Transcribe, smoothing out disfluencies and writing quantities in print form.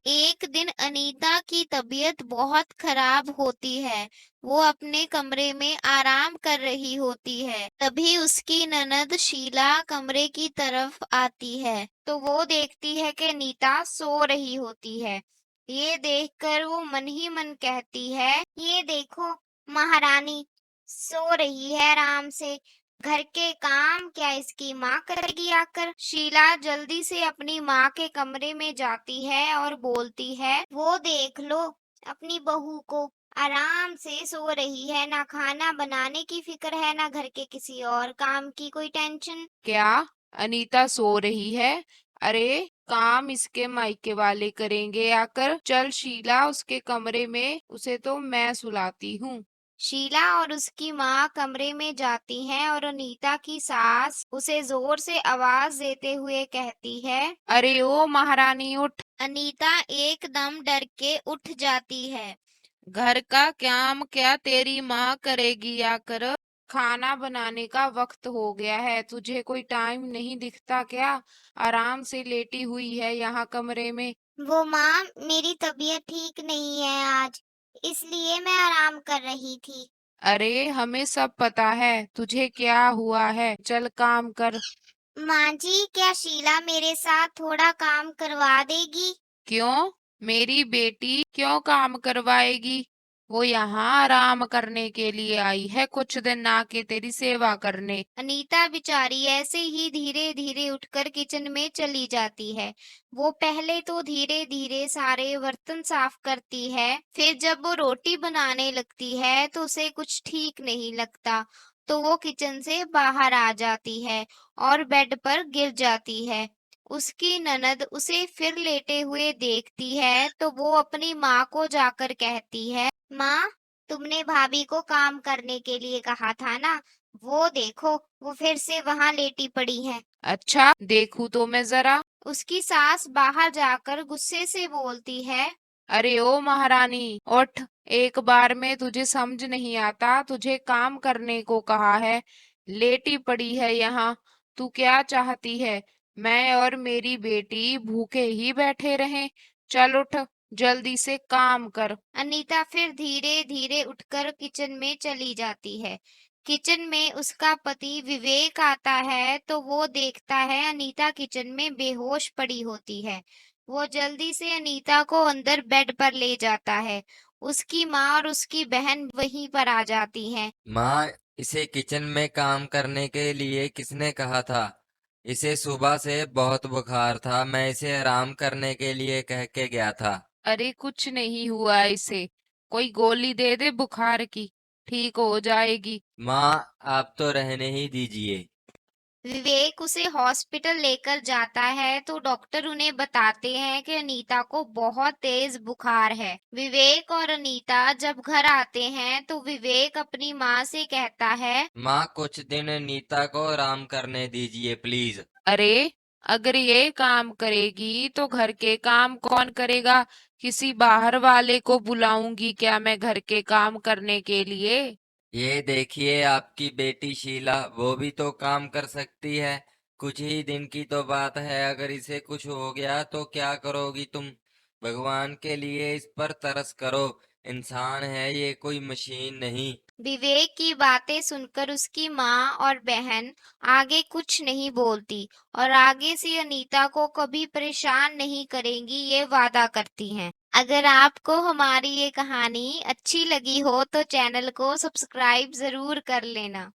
एक दिन अनीता की तबीयत बहुत खराब होती है। वो अपने कमरे में आराम कर रही होती है। तभी उसकी ननद शीला कमरे की तरफ आती है, तो वो देखती है कि अनीता सो रही होती है। ये देखकर वो मन ही मन कहती है, ये देखो, महारानी सो रही है आराम से। घर के काम क्या इसकी माँ करेगी आकर। शीला जल्दी से अपनी माँ के कमरे में जाती है और बोलती है, वो देख लो, अपनी बहू को आराम से सो रही है। ना खाना बनाने की फिक्र है, ना घर के किसी और काम की कोई टेंशन। क्या अनीता सो रही है? अरे, काम इसके मायके वाले करेंगे आकर। चल शीला, उसके कमरे में उसे तो मैं सुलाती हूँ। शीला और उसकी माँ कमरे में जाती हैं और अनीता की सास उसे जोर से आवाज देते हुए कहती है। अरे ओ महारानी, उठ। अनीता एकदम डर के उठ जाती है। घर का काम क्या तेरी माँ करेगी आकर? खाना बनाने का वक्त हो गया है, तुझे कोई टाइम नहीं दिखता क्या? आराम से लेटी हुई है यहाँ कमरे में। वो माँ, मेरी तबीयत ठीक नहीं है आज, इसलिए मैं आराम कर रही थी। अरे, हमें सब पता है तुझे क्या हुआ है, चल काम कर। माँ जी, क्या शीला मेरे साथ थोड़ा काम करवा देगी? क्यों? मेरी बेटी क्यों काम करवाएगी? वो यहाँ आराम करने के लिए आई है, कुछ दिन आके तेरी सेवा करने। अनीता बेचारी ऐसे ही धीरे धीरे उठकर किचन में चली जाती है। वो पहले तो धीरे धीरे सारे बर्तन साफ करती है, फिर जब वो रोटी बनाने लगती है तो उसे कुछ ठीक नहीं लगता, तो वो किचन से बाहर आ जाती है और बेड पर गिर जाती है। उसकी ननद उसे फिर लेटे हुए देखती है, तो वो अपनी माँ को जाकर कहती है, माँ, तुमने भाभी को काम करने के लिए कहा था ना, वो देखो, वो फिर से वहां लेटी पड़ी है। अच्छा, देखूं तो मैं जरा। उसकी सास बाहर जाकर गुस्से से बोलती है। अरे ओ महारानी, उठ। एक बार में तुझे समझ नहीं आता, तुझे काम करने को कहा है, लेटी पड़ी है यहाँ। तू क्या चाहती है? मैं और मेरी बेटी भूखे ही बैठे रहें? चल उठ, जल्दी से काम कर। अनीता फिर धीरे धीरे उठकर किचन में चली जाती है। किचन में उसका पति विवेक आता है, तो वो देखता है अनीता किचन में बेहोश पड़ी होती है। वो जल्दी से अनीता को अंदर बेड पर ले जाता है। उसकी माँ और उसकी बहन वहीं पर आ जाती हैं। माँ, इसे किचन में काम करने के लिए किसने कहा था? इसे सुबह से बहुत बुखार था, मैं इसे आराम करने के लिए कह के गया था। अरे कुछ नहीं हुआ इसे, कोई गोली दे दे बुखार की, ठीक हो जाएगी। माँ, आप तो रहने ही दीजिए। विवेक उसे हॉस्पिटल लेकर जाता है, तो डॉक्टर उन्हें बताते हैं कि अनीता को बहुत तेज बुखार है। विवेक और अनीता जब घर आते हैं, तो विवेक अपनी माँ से कहता है। माँ, कुछ दिन नीता को आराम करने दीजिए प्लीज। अरे, अगर ये काम करेगी तो घर के काम कौन करेगा? किसी बाहर वाले को बुलाऊंगी क्या मैं घर के काम करने के लिए? ये देखिए, आपकी बेटी शीला, वो भी तो काम कर सकती है। कुछ ही दिन की तो बात है, अगर इसे कुछ हो गया तो क्या करोगी तुम? भगवान के लिए इस पर तरस करो। इंसान है ये, कोई मशीन नहीं। विवेक की बातें सुनकर उसकी माँ और बहन आगे कुछ नहीं बोलती और आगे से अनीता को कभी परेशान नहीं करेंगी, ये वादा करती हैं। अगर आपको हमारी ये कहानी अच्छी लगी हो तो चैनल को सब्सक्राइब जरूर कर लेना।